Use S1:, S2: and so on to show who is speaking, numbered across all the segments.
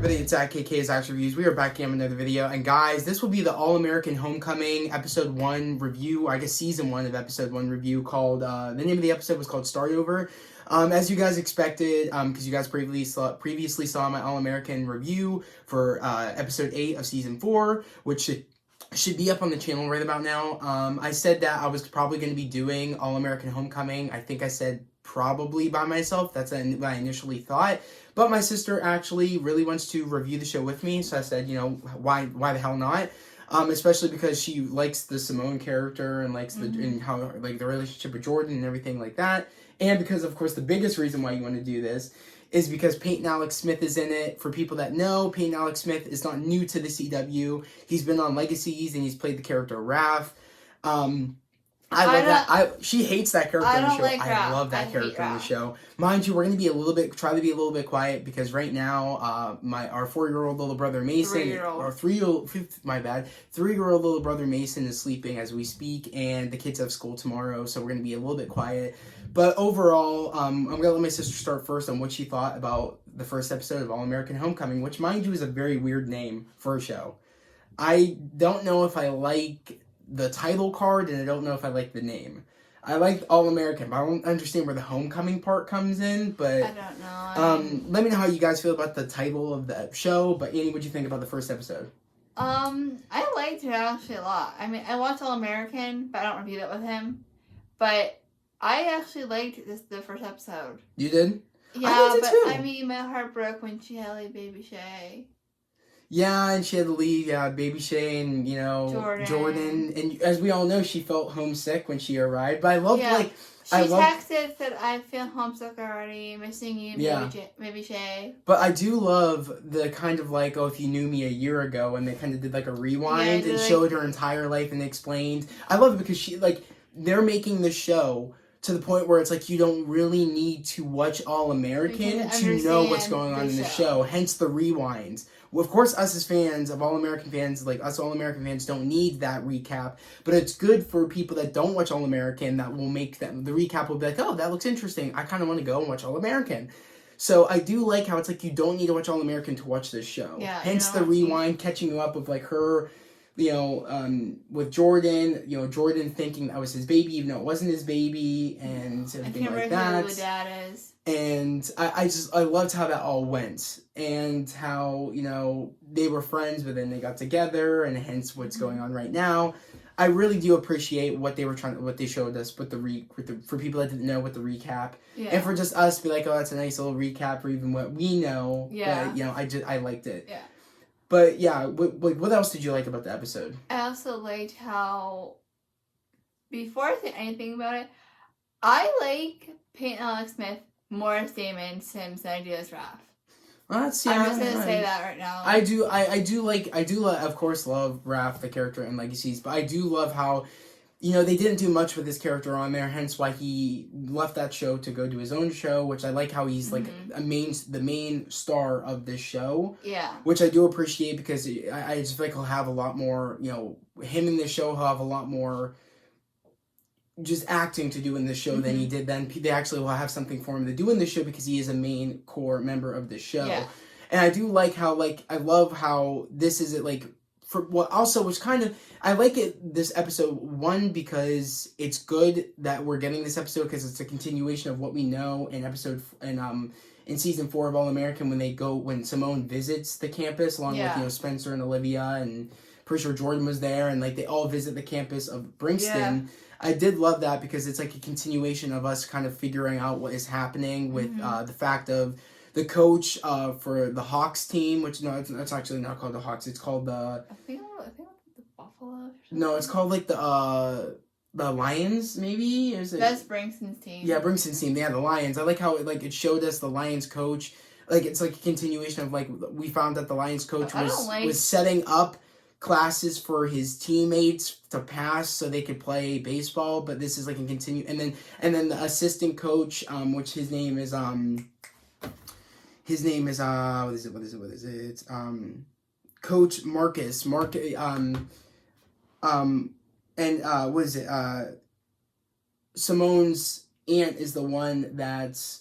S1: everybody, it's at KK's Action Reviews. We are back again with another video. And guys, this will be the All-American Homecoming Episode 1 review, I guess Season 1 of Episode 1 review called, the name of the episode was called Start Over. As you guys expected, because you guys previously saw my All-American review for Episode 8 of Season 4, which should be up on the channel right about now. I said that I was probably going to be doing All-American Homecoming. I think I said probably by myself. That's what I initially thought. But my sister actually really wants to review the show with me, so I said, you know, why the hell not? Especially because she likes the Simone character and likes and how like the relationship with Jordan and everything like that. And because, of course, the biggest reason why you want to do this is because Peyton Alex Smith is in it. For people that know, Peyton Alex Smith is not new to the CW. He's been on Legacies and he's played the character Raph. I love that. She hates that character in the show. I love that character in the show. Mind you, we're going to try to be a little bit quiet because right now, our 4-year-old little brother Mason, three-year-old little brother Mason is sleeping as we speak, and the kids have school tomorrow, so we're going to be a little bit quiet. But overall, I'm going to let my sister start first on what she thought about the first episode of All-American Homecoming, which, mind you, is a very weird name for a show. I don't know if I like the title card, and I don't know if I like the name. I like All-American, but I don't understand where the homecoming part comes in, but
S2: I don't know.
S1: Let me know how you guys feel about the title of the show. But Annie, what'd you think about the first episode?
S2: I liked it actually a lot. I mean, I watched All-American, but I don't review it with him. But I actually liked the first episode.
S1: You did?
S2: Yeah,
S1: I liked it too.
S2: I mean, my heart broke when she had like baby Shay.
S1: Yeah, and she had to leave, baby Shay and, you know, Jordan. And as we all know, she felt homesick when she arrived. But I loved,
S2: She texted that I feel homesick already, missing you, baby Shay.
S1: But I do love the kind of like, if you knew me a year ago, and they kind of did like a rewind and showed her entire life and explained. I love it because they're making the show to the point where it's like you don't really need to watch All-American to know what's going on in the show. Hence the rewinds. Well, of course, us as fans of All-American fans, like us All-American fans, don't need that recap. But it's good for people that don't watch All-American that will make them. The recap will be like, oh, that looks interesting. I kind of want to go and watch All-American. So I do like how it's like you don't need to watch All-American to watch this show.
S2: Yeah,
S1: hence the rewind, catching you up with like her, with Jordan, Jordan thinking that was his baby, even though it wasn't his baby, and everything like that. I can't remember who the dad is. And I loved how that all went, and how, they were friends, but then they got together, and hence what's going on right now. I really do appreciate what they showed us with for people that didn't know with the recap, and for just us to be like, oh, that's a nice little recap for even what we know. Yeah. But, I liked it. Yeah. But yeah, what else did you like about the episode?
S2: I also liked how, before I say anything about it, I like Peyton Alex Smith more as Damon Sims than I do as Raph. I'm just gonna say that right now.
S1: I do, of course, love Raph, the character in Legacies, but I do love how, they didn't do much with his character on there, hence why he left that show to go do his own show, which I like how he's like the main star of this show. Yeah. Which I do appreciate because I just feel like he'll have a lot more, him in this show, he'll have a lot more just acting to do in this show than he did then. They actually will have something for him to do in this show because he is a main core member of the show. Yeah. And I do like how, I love how this is I like it, this episode, one, because it's good that we're getting this episode because it's a continuation of what we know in season 4 of All-American when Simone visits the campus along with, Spencer and Olivia, and pretty sure Jordan was there, and they all visit the campus of Brinkston. Yeah. I did love that because it's like a continuation of us kind of figuring out what is happening with the fact of the coach for the Hawks team, which it's actually not called the Hawks. It's called the. I think the Buffalo. No, it's called the Lions. Maybe
S2: that's Brinkston's team.
S1: Yeah, Brinkston's team. Yeah, the Lions. I like how it showed us the Lions coach. It's like a continuation of we found that the Lions coach was setting up classes for his teammates to pass so they could play baseball, but this is a continue, and then the assistant coach, which his name is what is it Coach Marcus Simone's aunt is the one that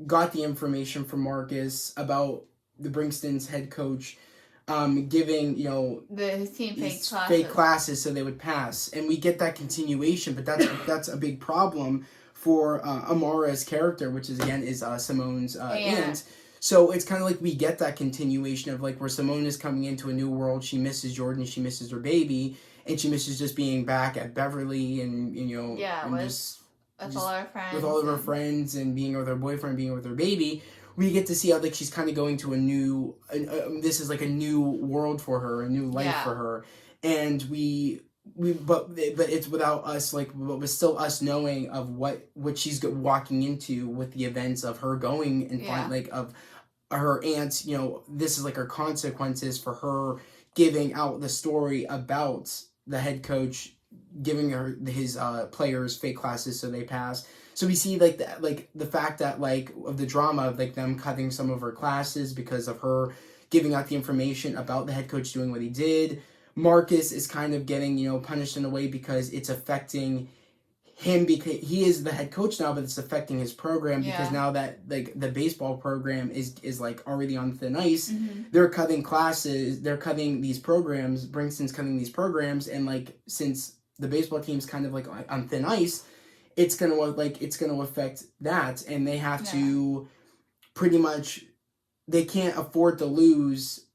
S1: got the information from Marcus about Bringston's head coach giving, you know,
S2: his team
S1: fake classes so they would pass. And we get that continuation, but that's a big problem for Amara's character, which is Simone's aunt. So it's kind of like we get that continuation of like where Simone is coming into a new world. She misses Jordan, she misses her baby, and she misses just being back at Beverly and with all her friends. With all of her friends and being with her boyfriend, being with her baby. We get to see how like she's kind of going to a new this is like a new world for her, a new life for her. And but it's without us, like, but with still us knowing of what she's walking into with the events of her going and find like of her aunt, you know, this is like her consequences for her giving out the story about the head coach giving her his players fake classes so they pass. So we see like the fact that like of the drama of like them cutting some of her classes because of her giving out the information about the head coach doing what he did. Marcus is kind of getting, you know, punished in a way because it's affecting him because he is the head coach now, but it's affecting his program because now that like the baseball program is like already on thin ice, they're cutting classes, they're cutting these programs, Bringston's cutting these programs, and like since the baseball team's kind of like on thin ice, it's gonna affect that, and they have to pretty much they can't afford to lose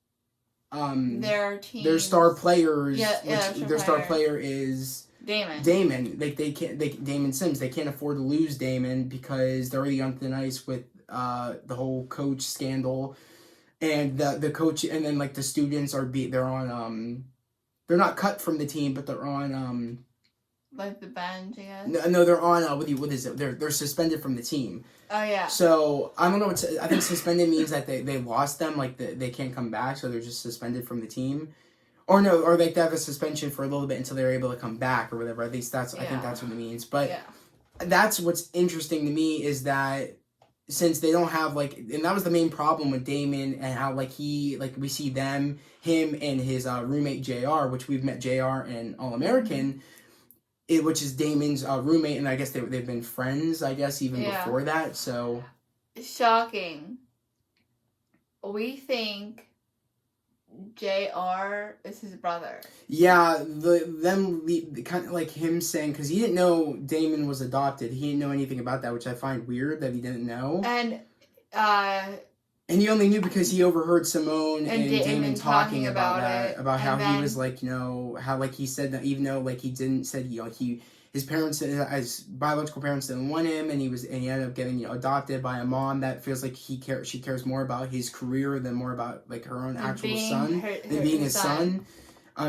S1: their star players. Their star player is Damon. Damon Sims. They can't afford to lose Damon because they're already on thin ice with the whole coach scandal, and the coach, and then like the students they're on they're not cut from the team, but they're on
S2: like the bench, I guess.
S1: No, they're on what is it? They're suspended from the team.
S2: Oh yeah.
S1: So I don't know I think suspended means that they lost them, like they can't come back, so they're just suspended from the team. Or no, or like they have a suspension for a little bit until they're able to come back or whatever. At least I think that's what it means. But that's what's interesting to me is that since they don't have like, and that was the main problem with Damon and how like we see him and his roommate JR, which we've met JR in All American, which is Damon's roommate, and I guess they've been friends, I guess, even before that. So
S2: shocking. We think JR is his brother.
S1: Yeah, kind of like him saying, because he didn't know Damon was adopted. He didn't know anything about that, which I find weird that he didn't know. And he only knew because he overheard Simone and Damon talking about that, about how he was like, you know, how like he said that even though like he didn't said, you know, his parents, his biological parents didn't want him, and he ended up getting, you know, adopted by a mom that feels like she cares more about his career than more about like her own actual son, than being his son.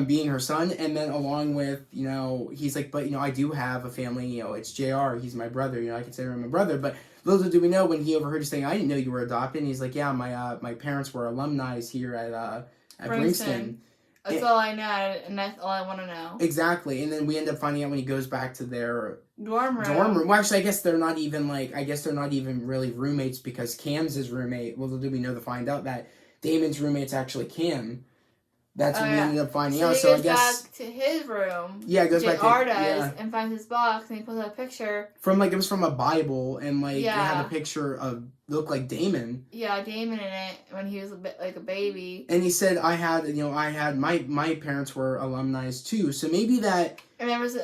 S1: Being her son, and then along with, you know, he's like, but, you know, I do have a family, you know, it's JR, he's my brother, you know, I consider him a brother, but little do we know when he overheard you saying, I didn't know you were adopted, and he's like, yeah, my parents were alumni here at Bringston.
S2: That's all I know, and that's all I want to know.
S1: Exactly, and then we end up finding out when he goes back to their
S2: dorm room.
S1: Well, actually, I guess they're not even really roommates because Cam's his roommate. Little do we know to find out that Damon's roommate's actually Cam. That's what we ended up finding out. So I guess
S2: back to his room.
S1: Yeah, it goes back to
S2: and finds his box, and he pulls out a picture
S1: from it was from a Bible, and like it had a picture of looked like Damon.
S2: Yeah, Damon in it when he was a bit like a baby.
S1: And he said, I had my parents were alumni too, so maybe that.
S2: And there was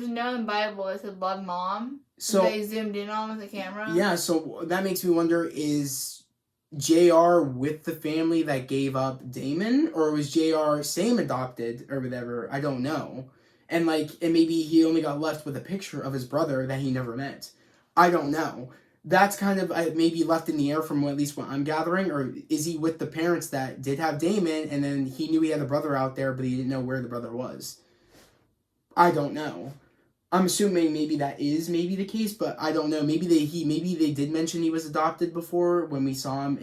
S2: no in the Bible that said "love mom." So they zoomed in on with the camera.
S1: Yeah, so that makes me wonder: is JR with the family that gave up Damon, or was JR same adopted or whatever? I don't know. And maybe he only got left with a picture of his brother that he never met. I don't know. That's kind of maybe left in the air from at least what I'm gathering. Or is he with the parents that did have Damon, and then he knew he had a brother out there, but he didn't know where the brother was? I don't know. I'm assuming maybe that is maybe the case, but I don't know. Maybe they did mention he was adopted before when we saw him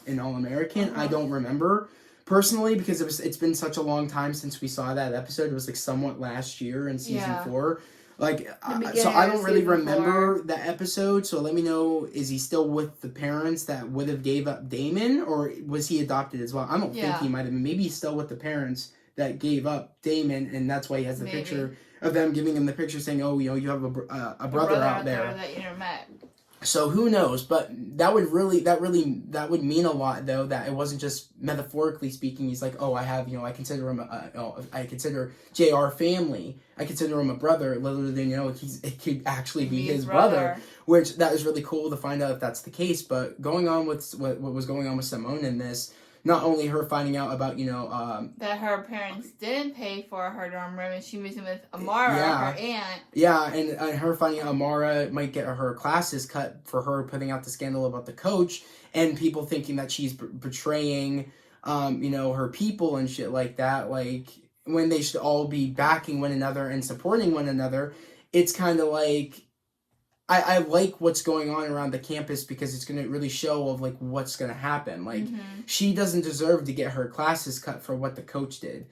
S1: in All American. I don't remember personally because it's been such a long time since we saw that episode. It was like somewhat last year in season 4. So I don't really remember that episode. So let me know: is he still with the parents that would have gave up Damon, or was he adopted as well? I don't think he might have been. Maybe he's still with the parents that gave up Damon, and that's why he has the picture of them giving him the picture saying, oh, you know, you have a brother out there
S2: that you never met.
S1: So who knows? But that would mean a lot, though, that it wasn't just metaphorically speaking. He's like, oh, I have, I consider him, I consider JR family. I consider him a brother. Little than it could actually be his brother, which that is really cool to find out if that's the case. But going on with what was going on with Simone in this. Not only her finding out about,
S2: that her parents didn't pay for her dorm room and she was in with Amara, her aunt.
S1: Yeah, and her finding out Amara might get her classes cut for her putting out the scandal about the coach, and people thinking that she's betraying, her people and shit like that, like, when they should all be backing one another and supporting one another. It's kind of like, I like what's going on around the campus because it's going to really show of, like, what's going to happen. Like, she doesn't deserve to get her classes cut for what the coach did.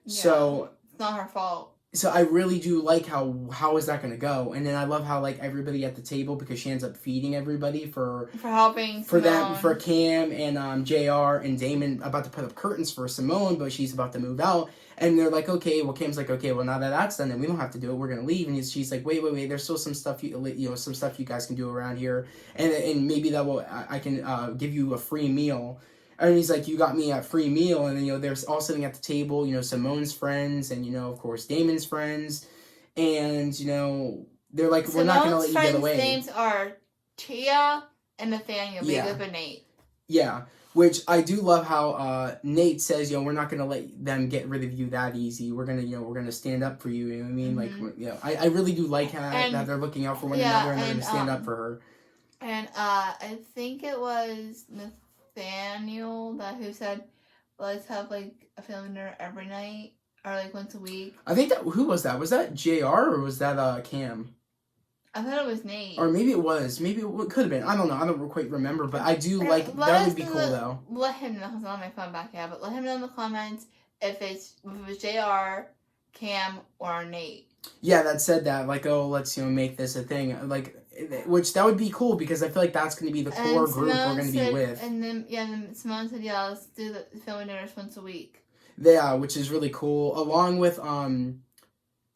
S1: Yeah, so
S2: it's not her fault.
S1: So I really do like how is that going to go. And then I love how, like, everybody at the table, because she ends up feeding everybody for
S2: helping
S1: for Simone. For Cam and JR and Damon about to put up curtains for Simone, but she's about to move out. And they're like, okay, well, Cam's like, okay, well, now that that's done, then we don't have to do it. We're going to leave. And she's like, wait, there's still some stuff, some stuff you guys can do around here. And maybe I can give you a free meal. And he's like, you got me a free meal. And then, they're all sitting at the table, Simone's friends and, of course, Damon's friends. And, they're like, we're not going to let you get away.
S2: Simone's names are Tia and Nathaniel, Jacob and Nate.
S1: Yeah. Which I do love how Nate says, we're not going to let them get rid of you that easy. We're going to, we're going to stand up for you. You know what I mean? Like, I really do like how they're looking out for one another and they're going to stand up for her.
S2: And I think it was Nathaniel who said, let's have, like, a family dinner every night or, like, once a week.
S1: I think who was that? Was that JR or was that Cam?
S2: I thought it was Nate.
S1: Or maybe it was. Maybe it could have been. I don't know. I don't quite remember. But I do like... That would be cool, though.
S2: Let him know. It's not on my phone back yet. But let him know in the comments if it was JR, Cam, or Nate.
S1: Yeah, that said that. Like, oh, let's, make this a thing. Like, which that would be cool because I feel like that's going to be the core group we're going to be with.
S2: And then Simone said, yeah, let's do the family dinners once a week.
S1: Yeah, which is really cool. Along with...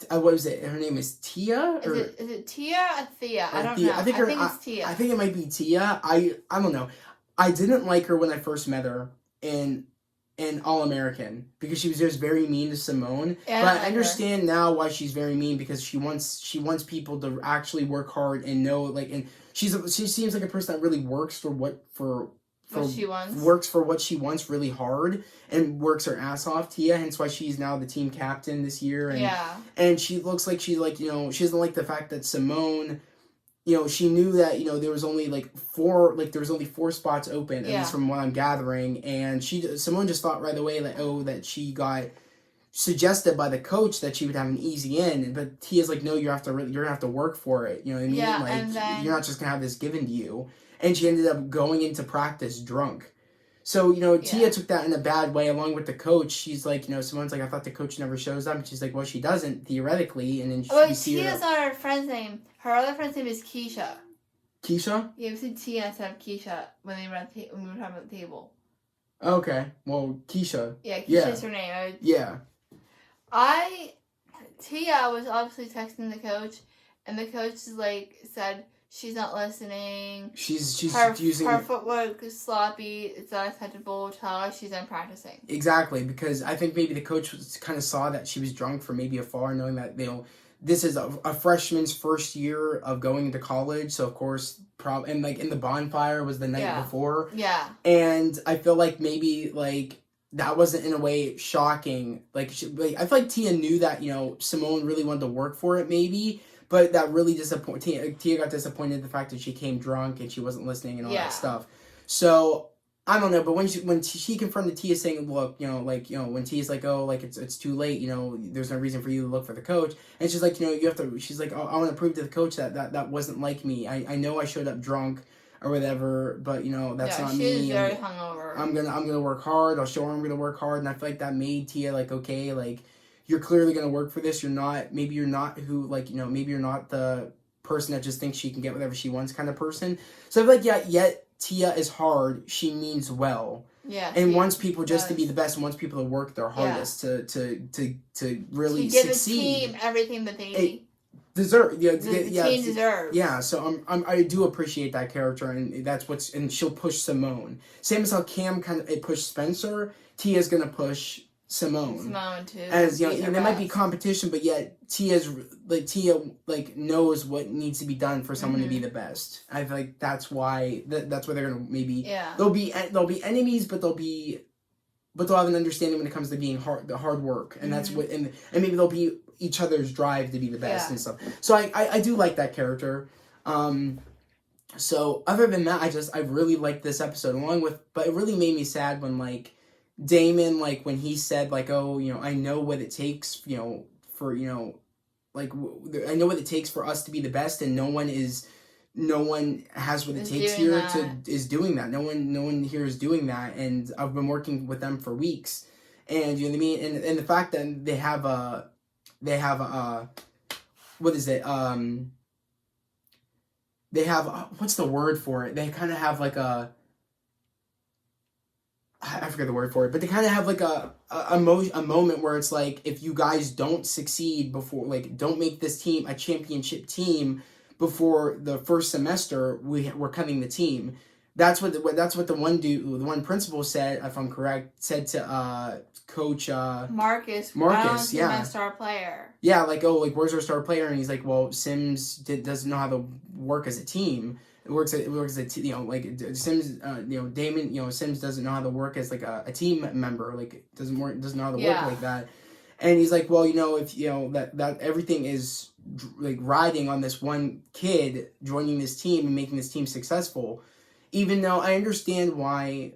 S1: what is it? Her name is Tia?
S2: Is it Tia or Thea? I don't know. I think it's Tia.
S1: I think it might be Tia. I don't know. I didn't like her when I first met her in All American because she was just very mean to Simone. Yeah, but I understand now why she's very mean because she wants people to actually work hard and know, like, and she seems like a person that really works for what she wants. Works for what she wants really hard and works her ass off, Tia, hence why she's now the team captain this year. And, and she looks like she's like, she doesn't like the fact that Simone, she knew that, there was only there was only 4 spots open, at least from what I'm gathering. And Simone just thought right away that she got suggested by the coach that she would have an easy in. But Tia's like, no, you're gonna have to work for it. You know what I mean?
S2: Yeah,
S1: like,
S2: and then...
S1: you're not just gonna have this given to you. And she ended up going into practice drunk. So, Tia took that in a bad way along with the coach. She's like, Simone's like, I thought the coach never shows up. And she's like, well, she doesn't, theoretically. And then
S2: Tia's not her friend's name. Her other friend's name is Keisha.
S1: Keisha?
S2: Yeah, we said Tia instead of Keisha when we were talking about the table.
S1: Okay. Well, Keisha.
S2: Yeah, Keisha's her name. Tia was obviously texting the coach. And the coach said... She's not listening. She's using... Her footwork is sloppy. It's unacceptable. Tell her she's done practicing.
S1: Exactly, because I think maybe the coach kind of saw that she was drunk for maybe afar, knowing that this is a freshman's first year of going into college. So, of course, and, in the bonfire was the night before.
S2: Yeah.
S1: And I feel like maybe, that wasn't in a way shocking. I feel like Tia knew that, Simone really wanted to work for it, maybe. But that really disappointed. Tia got disappointed in the fact that she came drunk and she wasn't listening and all that stuff. So I don't know. But when she confronted Tia, saying, "Look, when Tia's like, oh, it's too late. There's no reason for you to look for the coach." And she's like, you have to. She's like, oh, I want to prove to the coach that wasn't like me. I know I showed up drunk or whatever, but that's not me.
S2: She's very hungover.
S1: I'm gonna work hard. I'll show her I'm gonna work hard, and I feel like that made Tia okay. You're clearly going to work for this. Maybe you're not the person that just thinks she can get whatever she wants kind of person. So I feel like, Tia is hard. She means well.
S2: Yeah.
S1: And wants people just to be the best and wants people to work their hardest to really
S2: give
S1: succeed.
S2: the team everything that they need.
S1: deserve. Yeah,
S2: the team deserves.
S1: Yeah, so I do appreciate that character, and and she'll push Simone. Same as how Cam it pushed Spencer. Tia's gonna push Simone.
S2: Simone too.
S1: As you know, and there might be competition, but yet Tia knows what needs to be done for someone to be the best. I feel like that's why that's why they're gonna maybe there'll be enemies, but they'll have an understanding when it comes to being the hard work, and that's what and maybe they'll be each other's drive to be the best and stuff. So I do like that character. So other than that, I really liked this episode but it really made me sad when like Damon, like when he said like, oh, you know, I know what it takes, you know, for, you know, like I know what it takes for us to be the best, and no one has what it takes here is doing that. No one here is doing that, and I've been working with them for weeks, and you know what I mean. And the fact that they have what is it? They have what's the word for it? They kind of have like I forget the word for it, but they kind of have like a moment where it's like, if you guys don't succeed before, like don't make this team a championship team before the first semester, we're cutting the team. That's what the one principal said, if I'm correct, said to Coach Marcus, yeah,
S2: star player.
S1: Yeah, like, oh, like where's our star player? And he's like, well, Sims doesn't know how to work as a team. It works as you know, like Sims, you know, Damon, you know, Sims doesn't know how to work as like a team member, like doesn't know how to work like that. And he's like, well, you know, if you know that everything is like riding on this one kid joining this team and making this team successful, even though I understand why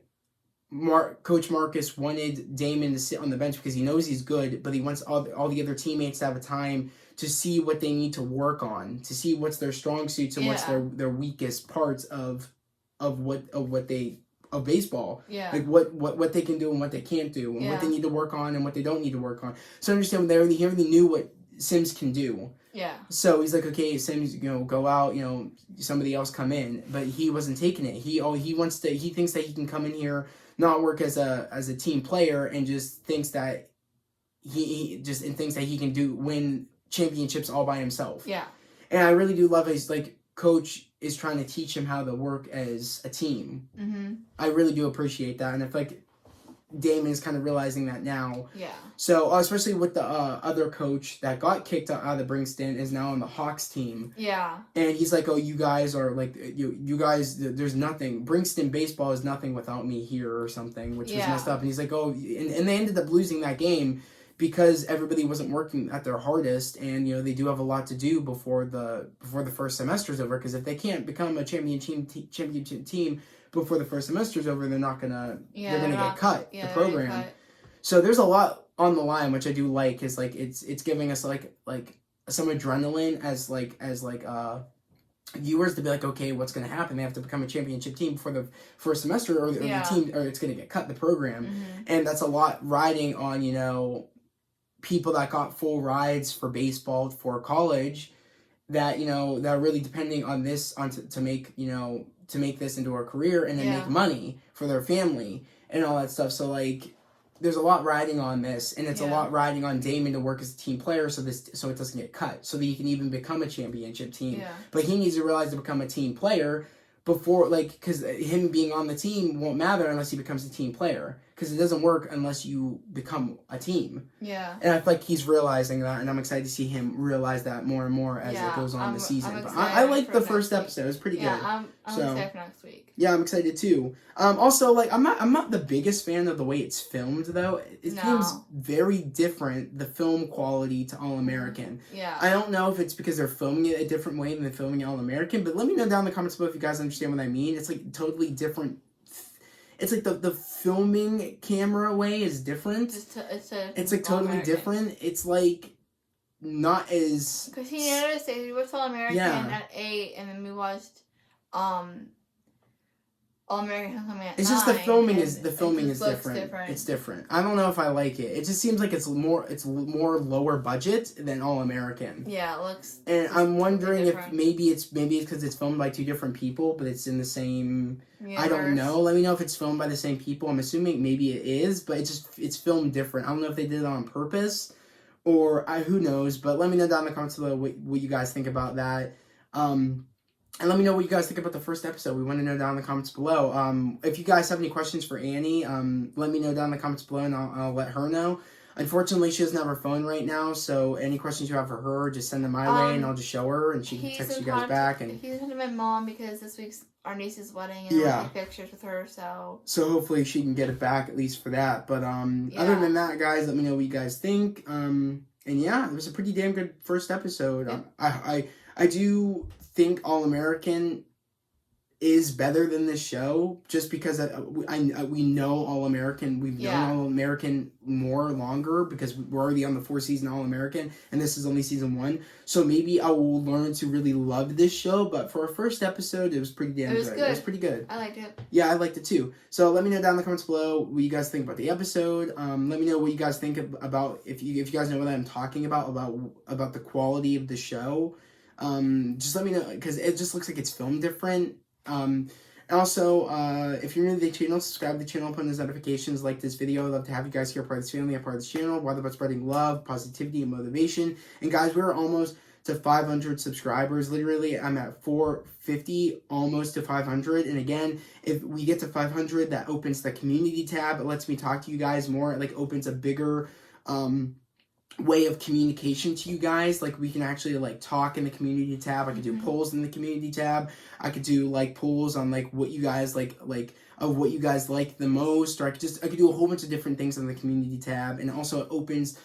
S1: Coach Marcus wanted Damon to sit on the bench because he knows he's good, but he wants all the other teammates to have a time to see what they need to work on, to see what's their strong suits and what's their weakest parts of baseball. Yeah. Like what they can do and what they can't do, and what they need to work on and what they don't need to work on. So I understand he already knew what Sims can do. Yeah. So he's like, okay, Sims, you know, go out, you know, somebody else come in, but he wasn't taking it. He thinks that he can come in here, not work as a team player, and just thinks that he thinks that he can win championships all by himself. Yeah. And I really do love his like coach is trying to teach him how to work as a team. Mm-hmm. I really do appreciate that, and I feel like Damon is kind of realizing that now. Yeah. So especially with the other coach that got kicked out of the Bringston is now on the Hawks team. Yeah. And he's like, oh, you guys are like you guys. There's nothing. Bringston baseball is nothing without me here or something, which was messed up. And he's like, oh, and they ended up losing that game because everybody wasn't working at their hardest, and you know they do have a lot to do before the first semester's over. Because if they can't become a championship team before the first semester's over, they're gonna get cut. The program. Cut. So there's a lot on the line, which I do like. Is like it's giving us like some adrenaline as viewers to be like, okay, what's going to happen? They have to become a championship team before the first semester, or the team, or it's going to get cut. The program, and that's a lot riding on, you know, people that got full rides for baseball for college, that you know that are really depending on this to make this into a career and then make money for their family and all that stuff. So like there's a lot riding on this, and it's a lot riding on Damon to work as a team player so it doesn't get cut, so that he can even become a championship team. Yeah. But he needs to realize to become a team player before, like, because him being on the team won't matter unless he becomes a team player, because it doesn't work unless you become a team. Yeah. And I feel like he's realizing that, and I'm excited to see him realize that more and more as it goes on the season. But I like the first episode. It was pretty good. I'm excited for next week. Yeah, I'm excited too. Also, like, I'm not the biggest fan of the way it's filmed, though. It seems very different, the film quality to All American. Yeah. I don't know if it's because they're filming it a different way than they're filming All American, but let me know down in the comments below if you guys understand what I mean. It's like totally different. It's like the filming camera way is different. It's like totally different. It's like not as...
S2: Because he noticed that we watched All American at 8, and then we watched All American Homecoming at 9.
S1: It's just the filming is different. It's different. I don't know if I like it. It just seems like it's more lower budget than All American. Yeah, it looks. And I'm wondering if maybe it's because it's filmed by two different people, but it's in the same. Universe. I don't know. Let me know if it's filmed by the same people. I'm assuming maybe it is, but it's filmed different. I don't know if they did it on purpose, or who knows, but let me know down in the comments below what you guys think about that. And let me know what you guys think about the first episode. We want to know down in the comments below. If you guys have any questions for Annie, let me know down in the comments below, and I'll let her know. Unfortunately, she doesn't have her phone right now, so any questions you have for her, just send them my way, and I'll just show her, and she can text you guys back. And
S2: he's talking to my mom because this week's our niece's wedding, and I'll take pictures with her. So
S1: hopefully she can get it back at least for that. But other than that, guys, let me know what you guys think. And yeah, it was a pretty damn good first episode. Yeah. I do think All American is better than this show, just because we know All American. We've known All American longer because we're already on the 4th season All American, and this is only season 1. So maybe I will learn to really love this show. But for our first episode, it was pretty damn good. It was pretty good.
S2: I liked it.
S1: Yeah, I liked it too. So let me know down in the comments below what you guys think about the episode. Let me know what you guys think about if you guys know what I'm talking about the quality of the show. Just let me know, because it just looks like it's filmed different. And also, if you're new to the channel, subscribe to the channel, put on those notifications, like this video. I'd love to have you guys here, part of this family, a part of this channel. We're all about spreading love, positivity, and motivation. And guys, we're almost to 500 subscribers. Literally, I'm at 450, almost to 500. And again, if we get to 500, that opens the community tab. It lets me talk to you guys more. It like opens a bigger way of communication to you guys. Like, we can actually like talk in the community tab. I could do polls in the community tab. I could do like polls on like what you guys like of what you guys like the most, or I could do a whole bunch of different things on the community tab. And also it opens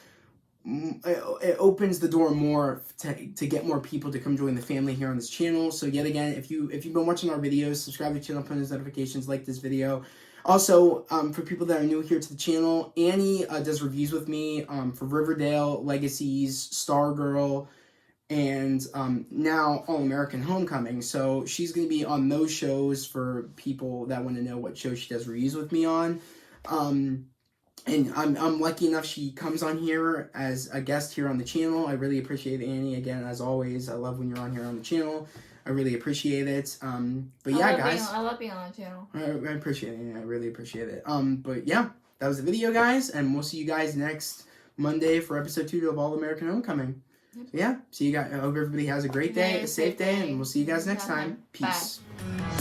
S1: the door more to get more people to come join the family here on this channel. So yet again, if you've been watching our videos, subscribe to the channel, put on those notifications, like this video. Also, for people that are new here to the channel, Annie does reviews with me for Riverdale, Legacies, Stargirl, and now All American Homecoming. So she's going to be on those shows for people that want to know what show she does reviews with me on. And I'm lucky enough she comes on here as a guest here on the channel. I really appreciate Annie. Again, as always, I love when you're on here on the channel. I really appreciate it. But yeah, guys.
S2: I love being on the channel.
S1: I appreciate it. I really appreciate it. But yeah, that was the video, guys. And we'll see you guys next Monday for episode 2 of All American Homecoming. So yeah, see you guys. I hope everybody has a great day, a safe day, and we'll see you guys next time. Peace.
S2: Bye.